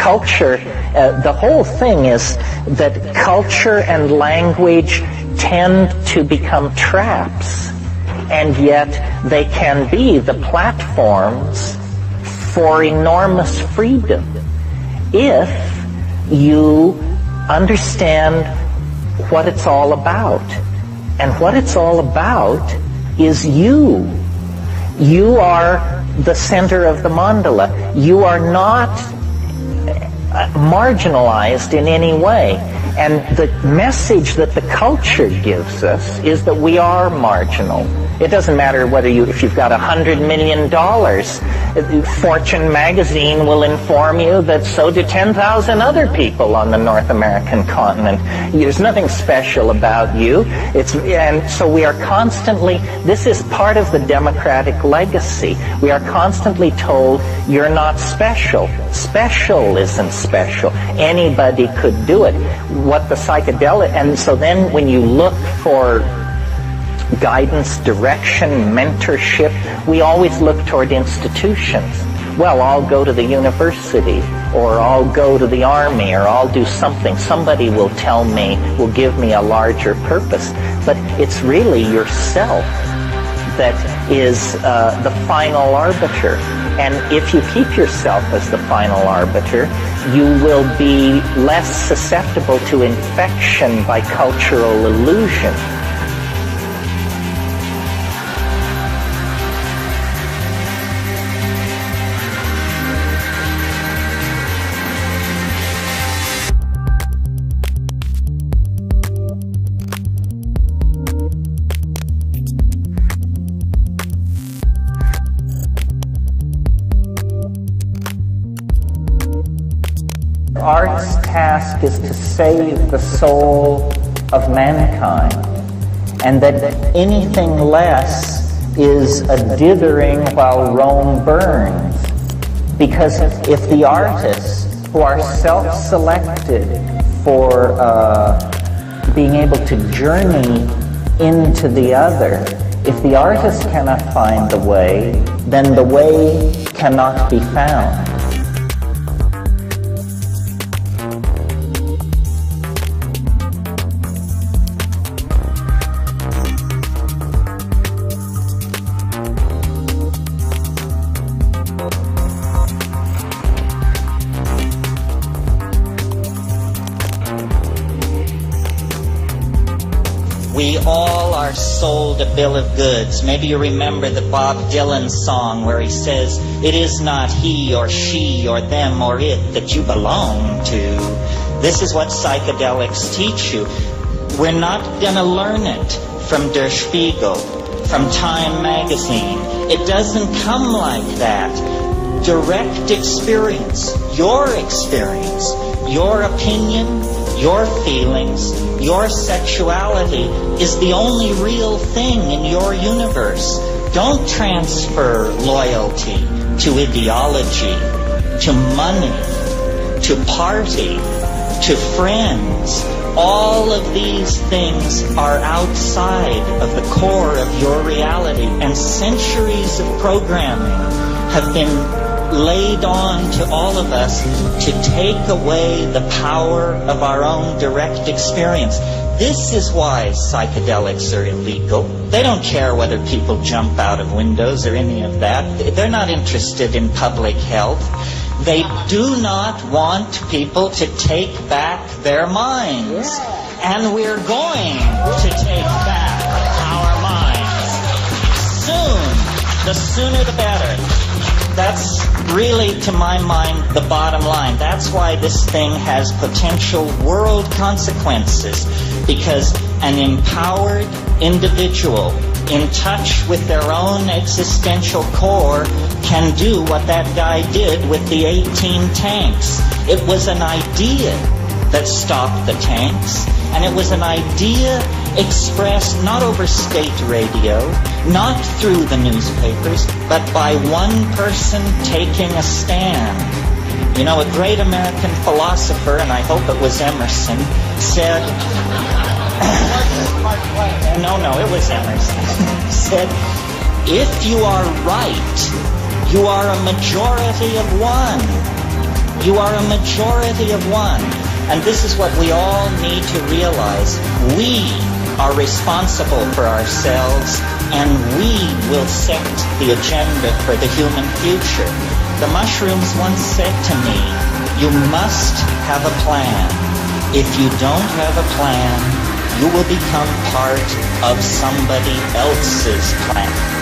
culture, the whole thing is that culture and language tend to become traps, and yet they can be the platforms for enormous freedom if you understand what it's all about. And what it's all about is you. You are the center of the mandala. You are not marginalized in any way. And the message that the culture gives us is that we are marginal. It doesn't matter whether if you've got $100 million. Fortune magazine will inform you that so do 10,000 other people on the North American continent. There's nothing special about you. And so we are constantly, this is part of the democratic legacy. We are constantly told, you're not special. Special isn't special. Anybody could do it. What the psychedelic, and so then when you look for guidance, direction, mentorship, we always look toward institutions. Well, I'll go to the university, or I'll go to the army, or I'll do something. Somebody will tell me, will give me a larger purpose. But it's really yourself that is the final arbiter. And if you keep yourself as the final arbiter, you will be less susceptible to infection by cultural illusion. Art's task is to save the soul of mankind, and that anything less is a dithering while Rome burns. Because if the artists, who are self-selected for being able to journey into the other, if the artist cannot find the way, then the way cannot be found. We all are sold a bill of goods. Maybe you remember the Bob Dylan song where he says, it is not he or she or them or it that you belong to. This is what psychedelics teach you. We're not going to learn it from Der Spiegel, from Time magazine. It doesn't come like that. Direct experience, your opinion, your feelings, your sexuality is the only real thing in your universe. Don't transfer loyalty to ideology, to money, to party, to friends. All of these things are outside of the core of your reality, and centuries of programming have been laid on to all of us to take away the power of our own direct experience. This is why psychedelics are illegal. They don't care whether people jump out of windows or any of that. They're not interested in public health. They do not want people to take back their minds. And we're going to take back our minds. Soon. The sooner the better. That's really, to my mind, the bottom line. That's why this thing has potential world consequences. Because an empowered individual in touch with their own existential core can do what that guy did with the 18 tanks. It was an idea that stopped the tanks, and it was an idea expressed not over state radio, not through the newspapers, but by one person taking a stand. You know, a great American philosopher, and I hope it was Emerson, said... No, it was Emerson. Said, if you are right, you are a majority of one. You are a majority of one. And this is what we all need to realize. We are responsible for ourselves, and we will set the agenda for the human future. The mushrooms once said to me, you must have a plan. If you don't have a plan, you will become part of somebody else's plan.